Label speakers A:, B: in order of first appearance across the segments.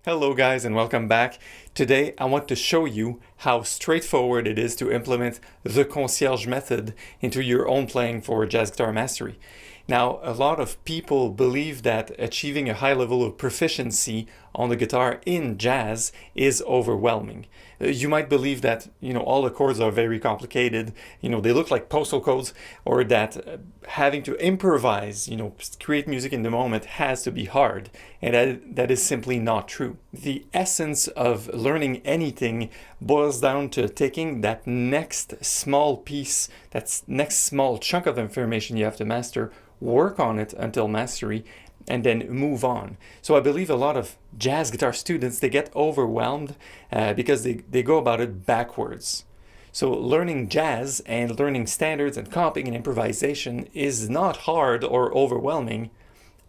A: Hello guys and welcome back. Today I want to show you how straightforward it is to implement the Concierge Method into your own playing for jazz guitar mastery. Now, a lot of people believe that achieving a high level of proficiency on the guitar in jazz is overwhelming. You might believe that, all the chords are very complicated, they look like postal codes, or that having to improvise, create music in the moment has to be hard. And that is simply not true. The essence of learning anything boils down to taking that next small piece, that next small chunk of information you have to master, work on it until mastery, and then move on. So I believe a lot of jazz guitar students, they get overwhelmed because they go about it backwards. So learning jazz and learning standards and comping and improvisation is not hard or overwhelming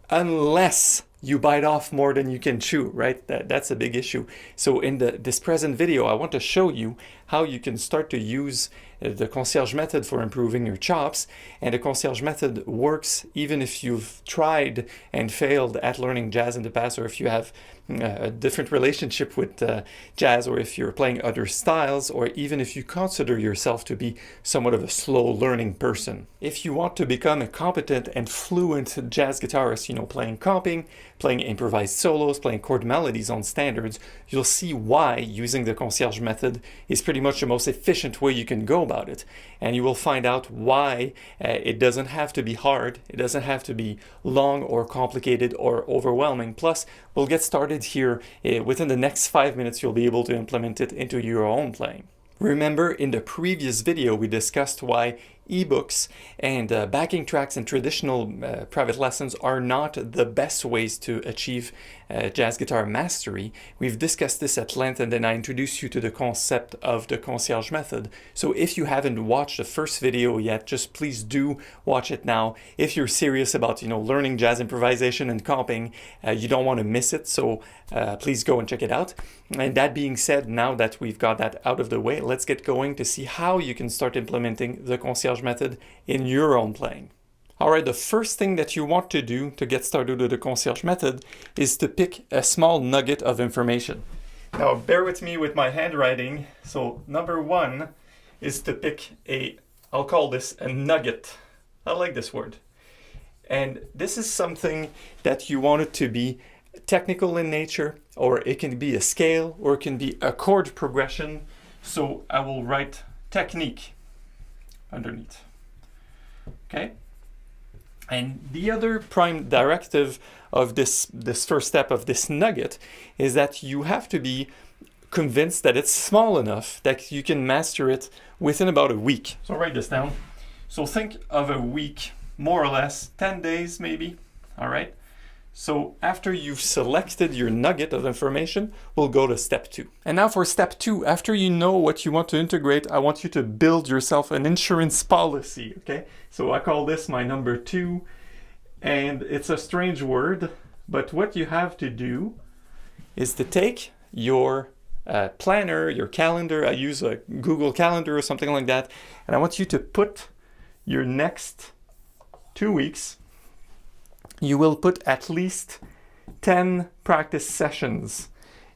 A: unless you bite off more than you can chew, right? That's a big issue. So in this present video, I want to show you how you can start to use the Concierge Method for improving your chops. And the Concierge Method works even if you've tried and failed at learning jazz in the past, or if you have a different relationship with jazz, or if you're playing other styles, or even if you consider yourself to be somewhat of a slow learning person. If you want to become a competent and fluent jazz guitarist, playing comping, playing improvised solos, playing chord melodies on standards, you'll see why using the Concierge Method is pretty much the most efficient way you can go about it. And you will find out why it doesn't have to be hard, it doesn't have to be long or complicated or overwhelming. Plus, we'll get started here. Within the next 5 minutes, you'll be able to implement it into your own playing. Remember, in the previous video, we discussed why ebooks and backing tracks and traditional private lessons are not the best ways to achieve jazz guitar mastery. We've discussed this at length, and then I introduced you to the concept of the Concierge Method. So if you haven't watched the first video yet, just please do watch it now. If you're serious about learning jazz improvisation and comping, you don't want to miss it, so please go and check it out. And that being said, now that we've got that out of the way, let's get going to see how you can start implementing the Concierge Method in your own playing. Alright, the first thing that you want to do to get started with the Concierge Method is to pick a small nugget of information. Now bear with me with my handwriting. So number one is to pick I'll call this a nugget. I like this word. And this is something that you want it to be technical in nature, or it can be a scale, or it can be a chord progression. So I will write technique underneath. Okay? And the other prime directive of this first step of this nugget is that you have to be convinced that it's small enough that you can master it within about a week. So write this down. So think of a week, more or less, 10 days maybe. All right? So after you've selected your nugget of information, we'll go to step 2. And now for step 2, after you know what you want to integrate, I want you to build yourself an insurance policy, okay? So I call this my number 2, and it's a strange word, but what you have to do is to take your planner, your calendar, I use a Google Calendar or something like that, and I want you to put your next 2 weeks. You will put at least 10 practice sessions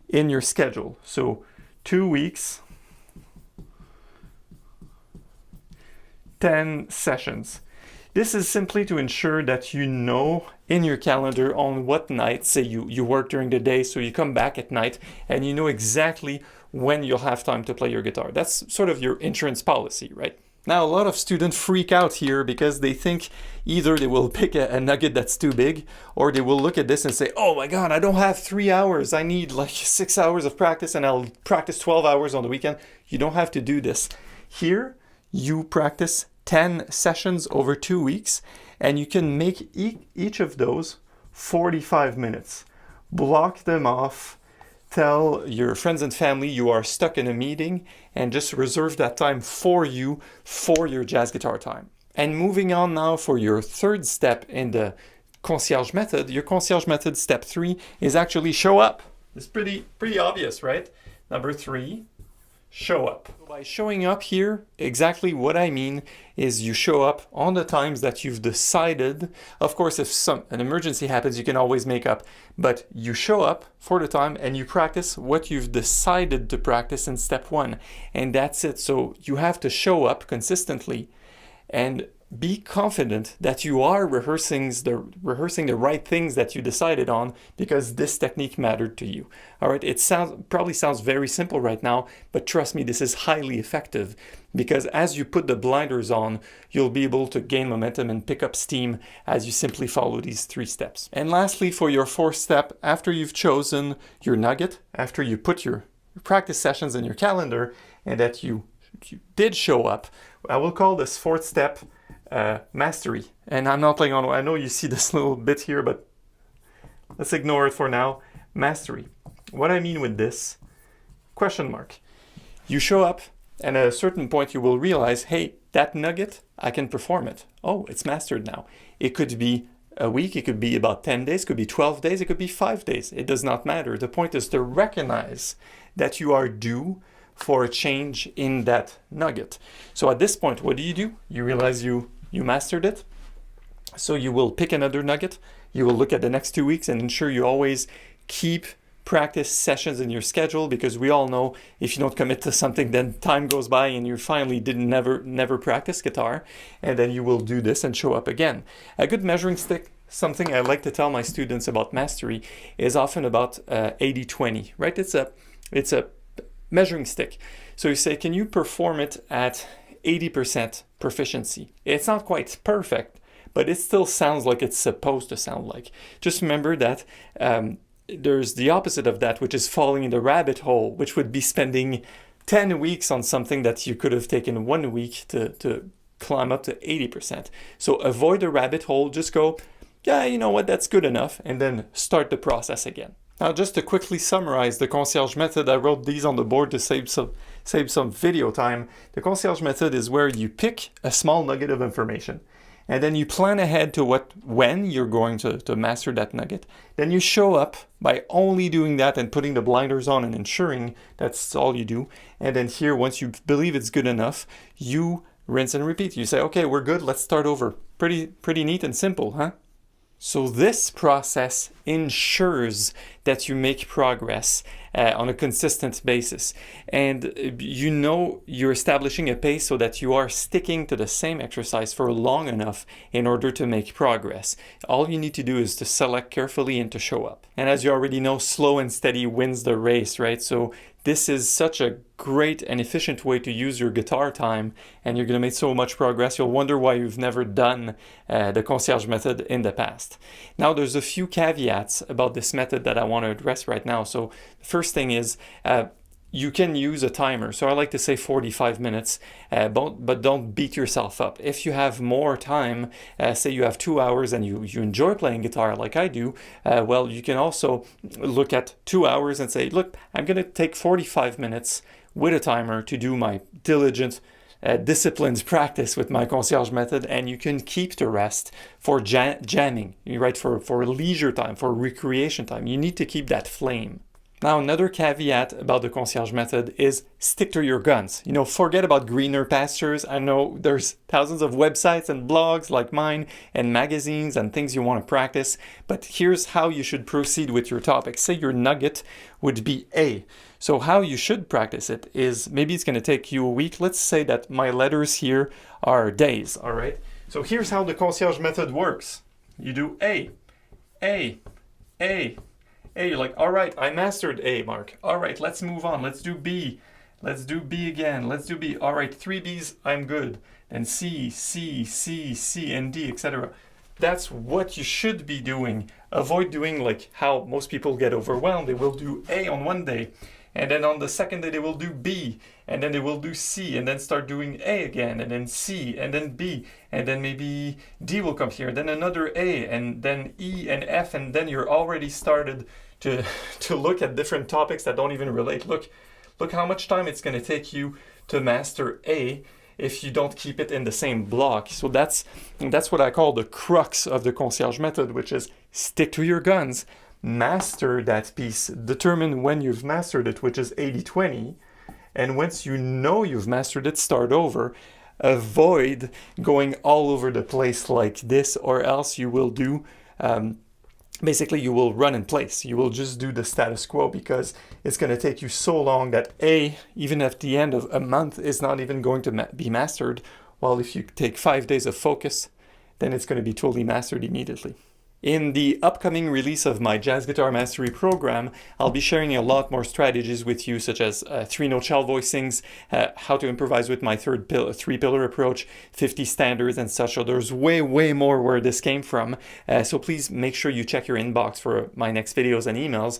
A: in your schedule. So 2 weeks, 10 sessions. This is simply to ensure that you know in your calendar on what night, say you work during the day, so you come back at night and you know exactly when you'll have time to play your guitar. That's sort of your insurance policy, right? Now, a lot of students freak out here because they think either they will pick a nugget that's too big, or they will look at this and say, oh my God, I don't have 3 hours. I need like 6 hours of practice and I'll practice 12 hours on the weekend. You don't have to do this. Here, you practice 10 sessions over 2 weeks, and you can make each of those 45 minutes. Block them off. Tell your friends and family you are stuck in a meeting, and just reserve that time for you for your jazz guitar time. And moving on now for your third step in the Concierge Method, your Concierge Method step 3 is actually show up. It's pretty obvious, right? Number 3, show up. By showing up here, exactly what I mean is you show up on the times that you've decided. Of course, if an emergency happens, you can always make up, but you show up for the time and you practice what you've decided to practice in step 1, and that's it. So you have to show up consistently and be confident that you are rehearsing the right things that you decided on, because this technique mattered to you. All right, it probably sounds very simple right now, but trust me, this is highly effective, because as you put the blinders on, you'll be able to gain momentum and pick up steam as you simply follow these 3 steps. And lastly, for your 4th step, after you've chosen your nugget, after you put your practice sessions in your calendar and that you did show up, I will call this 4th step mastery. And I'm not laying on, I know you see this little bit here, but let's ignore it for now. Mastery. What I mean with this, question mark. You show up, and at a certain point you will realize, hey, that nugget, I can perform it. Oh, it's mastered now. It could be a week, it could be about 10 days, it could be 12 days, it could be 5 days. It does not matter. The point is to recognize that you are due for a change in that nugget. So at this point, what do? You realize you mastered it. So you will pick another nugget. You will look at the next 2 weeks and ensure you always keep practice sessions in your schedule, because we all know if you don't commit to something, then time goes by and you finally never practice guitar, and then you will do this and show up again. A good measuring stick, something I like to tell my students about mastery, is often about 80-20, right? It's a measuring stick. So you say, can you perform it at 80% proficiency? It's not quite perfect, but it still sounds like it's supposed to sound like. Just remember that there's the opposite of that, which is falling in the rabbit hole, which would be spending 10 weeks on something that you could have taken 1 week to climb up to 80%. So avoid the rabbit hole, just go, yeah, you know what, that's good enough, and then start the process again. Now, just to quickly summarize the Concierge Method, I wrote these on the board to save some video time. The Concierge Method is where you pick a small nugget of information, and then you plan ahead to when you're going to master that nugget. Then you show up by only doing that and putting the blinders on and ensuring that's all you do. And then here, once you believe it's good enough, you rinse and repeat. You say, okay, we're good, let's start over. Pretty neat and simple, huh? So this process ensures that you make progress on a consistent basis. And you know you're establishing a pace so that you are sticking to the same exercise for long enough in order to make progress. All you need to do is to select carefully and to show up. And as you already know, slow and steady wins the race, right? So this is such a great and efficient way to use your guitar time, and you're going to make so much progress. You'll wonder why you've never done the Concierge Method in the past. Now, there's a few caveats about this method that I want to address right now. So the first thing is you can use a timer. So I like to say 45 minutes, but don't beat yourself up. If you have more time, say you have 2 hours and you enjoy playing guitar like I do, well, you can also look at 2 hours and say, look, I'm going to take 45 minutes with a timer to do my diligent, disciplined practice with my Concierge Method, and you can keep the rest for jamming, right? For leisure time, for recreation time. You need to keep that flame. Now, another caveat about the Concierge Method is stick to your guns. You know, forget about greener pastures. I know there's thousands of websites and blogs like mine and magazines and things you want to practice, but here's how you should proceed with your topic. Say your nugget would be A. So how you should practice it is, maybe it's going to take you a week. Let's say that my letters here are days, all right? So here's how the Concierge Method works. You do A, A, A, A, you're like, all right, I mastered A, Mark. All right, let's move on. Let's do B. Let's do B again. Let's do B. All right, 3 Bs, I'm good. Then C, C, C, C, and D, etc. That's what you should be doing. Avoid doing like how most people get overwhelmed. They will do A on one day, and then on the second day they will do B, and then they will do C, and then start doing A again, and then C, and then B, and then maybe D will come here, then another A, and then E and F, and then you're already started to look at different topics that don't even relate. Look how much time it's going to take you to master A if you don't keep it in the same block. So that's what I call the crux of the Concierge Method, which is stick to your guns, master that piece, determine when you've mastered it, which is 80-20, And once you know you've mastered it, start over. Avoid going all over the place like this, or else you will do basically you will run in place. You will just do the status quo because it's going to take you so long that even at the end of a month, is not even going to be mastered. While if you take 5 days of focus, then it's going to be totally mastered immediately. In the upcoming release of my Jazz Guitar Mastery program, I'll be sharing a lot more strategies with you, such as 3-note shell voicings, how to improvise with my three-pillar approach, 50 standards and such. So there's way more where this came from. So please make sure you check your inbox for my next videos and emails,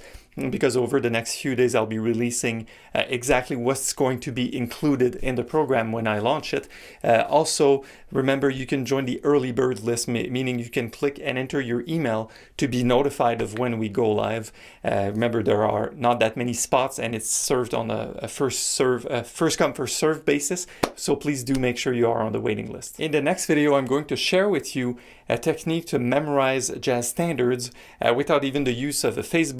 A: because over the next few days I'll be releasing exactly what's going to be included in the program when I launch it. Also, remember, you can join the early bird list, meaning you can click and enter your email to be notified of when we go live. Remember, there are not that many spots, and it's served on a first come first serve basis, so please do make sure you are on the waiting list. In the next video, I'm going to share with you a technique to memorize jazz standards without even the use of a fake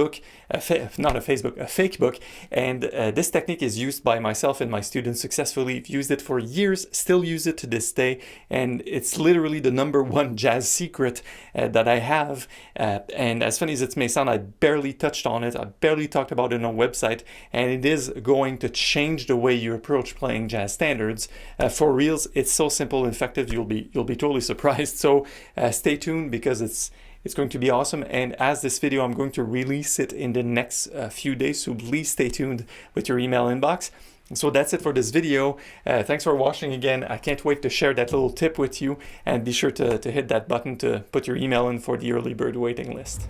A: book. And this technique is used by myself and my students successfully. I've used it for years, still use it to this day, and it's literally the #1 jazz secret that I have. And as funny as it may sound, I barely touched on it. I barely talked about it on a website, and it is going to change the way you approach playing jazz standards. For reals, it's so simple and effective. You'll be totally surprised. So stay tuned, because it's going to be awesome. And as this video, I'm going to release it in the next few days, so please stay tuned with your email inbox. So that's it for this video. Thanks for watching again. I can't wait to share that little tip with you, and be sure to hit that button to put your email in for the early bird waiting list.